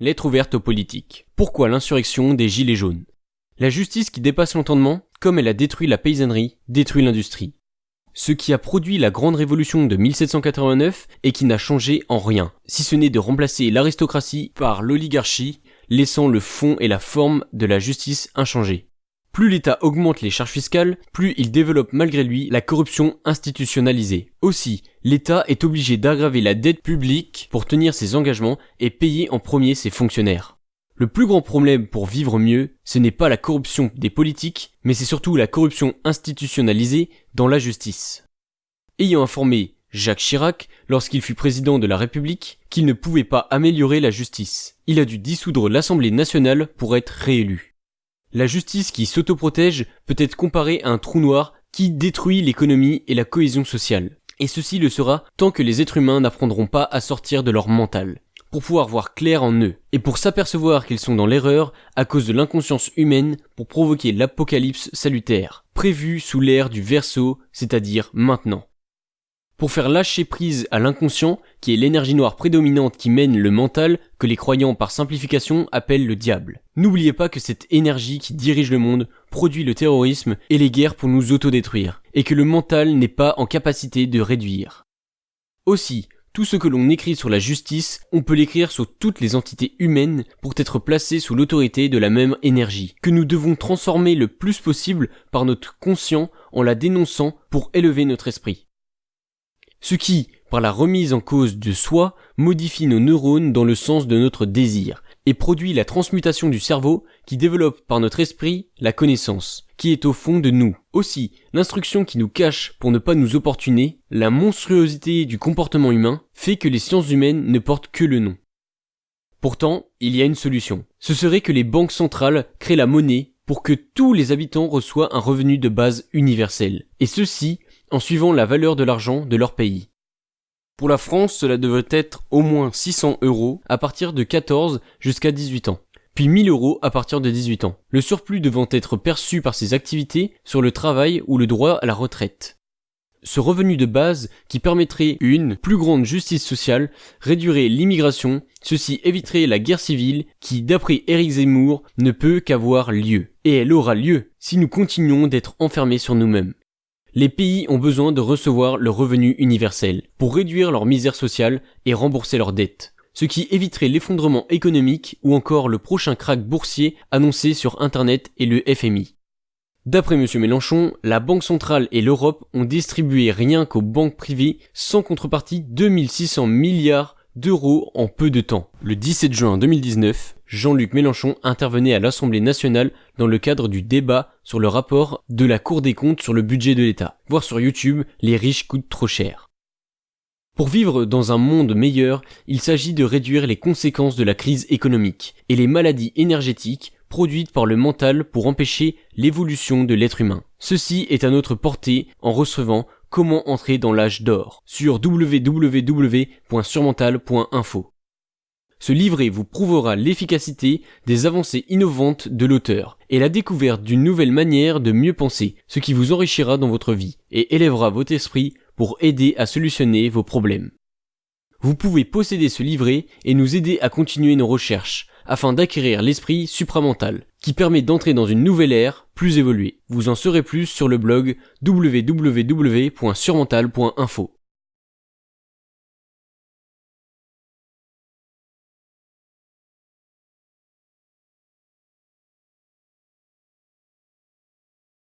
lettre ouverte aux politiques. Pourquoi l'insurrection des Gilets jaunes ? La justice qui dépasse l'entendement, comme elle a détruit la paysannerie, détruit l'industrie. Ce qui a produit la grande révolution de 1789 et qui n'a changé en rien, si ce n'est de remplacer l'aristocratie par l'oligarchie, laissant le fond et la forme de la justice inchangés. Plus l'État augmente les charges fiscales, plus il développe malgré lui la corruption institutionnalisée. Aussi, l'État est obligé d'aggraver la dette publique pour tenir ses engagements et payer en premier ses fonctionnaires. Le plus grand problème pour vivre mieux, ce n'est pas la corruption des politiques, mais c'est surtout la corruption institutionnalisée dans la justice. Ayant informé Jacques Chirac, lorsqu'il fut président de la République, qu'il ne pouvait pas améliorer la justice, il a dû dissoudre l'Assemblée nationale pour être réélu. La justice qui s'autoprotège peut être comparée à un trou noir qui détruit l'économie et la cohésion sociale. Et ceci le sera tant que les êtres humains n'apprendront pas à sortir de leur mental, pour pouvoir voir clair en eux, et pour s'apercevoir qu'ils sont dans l'erreur à cause de l'inconscience humaine pour provoquer l'apocalypse salutaire, prévue sous l'ère du Verseau, c'est-à-dire maintenant. Pour faire lâcher prise à l'inconscient, qui est l'énergie noire prédominante qui mène le mental, que les croyants par simplification appellent le diable. N'oubliez pas que cette énergie qui dirige le monde produit le terrorisme et les guerres pour nous autodétruire, et que le mental n'est pas en capacité de réduire. Aussi, tout ce que l'on écrit sur la justice, on peut l'écrire sur toutes les entités humaines pour être placées sous l'autorité de la même énergie, que nous devons transformer le plus possible par notre conscient en la dénonçant pour élever notre esprit. Ce qui, par la remise en cause de soi, modifie nos neurones dans le sens de notre désir, et produit la transmutation du cerveau qui développe par notre esprit la connaissance, qui est au fond de nous. Aussi, l'instruction qui nous cache pour ne pas nous opportuner, la monstruosité du comportement humain, fait que les sciences humaines ne portent que le nom. Pourtant, il y a une solution. Ce serait que les banques centrales créent la monnaie pour que tous les habitants reçoivent un revenu de base universel, et ceci en suivant la valeur de l'argent de leur pays. Pour la France, cela devrait être au moins 600 € à partir de 14 jusqu'à 18 ans, puis 1000 € à partir de 18 ans, le surplus devant être perçu par ses activités sur le travail ou le droit à la retraite. Ce revenu de base, qui permettrait une plus grande justice sociale, réduirait l'immigration, ceci éviterait la guerre civile qui, d'après Éric Zemmour, ne peut qu'avoir lieu. Et elle aura lieu si nous continuons d'être enfermés sur nous-mêmes. Les pays ont besoin de recevoir le revenu universel pour réduire leur misère sociale et rembourser leurs dettes, ce qui éviterait l'effondrement économique ou encore le prochain krach boursier annoncé sur Internet et le FMI. D'après M. Mélenchon, la Banque centrale et l'Europe ont distribué rien qu'aux banques privées sans contrepartie 2600 milliards d'euros en peu de temps. Le 17 juin 2019, Jean-Luc Mélenchon intervenait à l'Assemblée nationale dans le cadre du débat sur le rapport de la Cour des comptes sur le budget de l'État. Voir sur YouTube, les riches coûtent trop cher. Pour vivre dans un monde meilleur, il s'agit de réduire les conséquences de la crise économique et les maladies énergétiques produites par le mental pour empêcher l'évolution de l'être humain. Ceci est à notre portée en recevant Comment entrer dans l'âge d'or sur www.surmental.info. Ce livret vous prouvera l'efficacité des avancées innovantes de l'auteur et la découverte d'une nouvelle manière de mieux penser, ce qui vous enrichira dans votre vie et élèvera votre esprit pour aider à solutionner vos problèmes. Vous pouvez posséder ce livret et nous aider à continuer nos recherches afin d'acquérir l'esprit supramental qui permet d'entrer dans une nouvelle ère plus évoluée. Vous en saurez plus sur le blog www.surmental.info.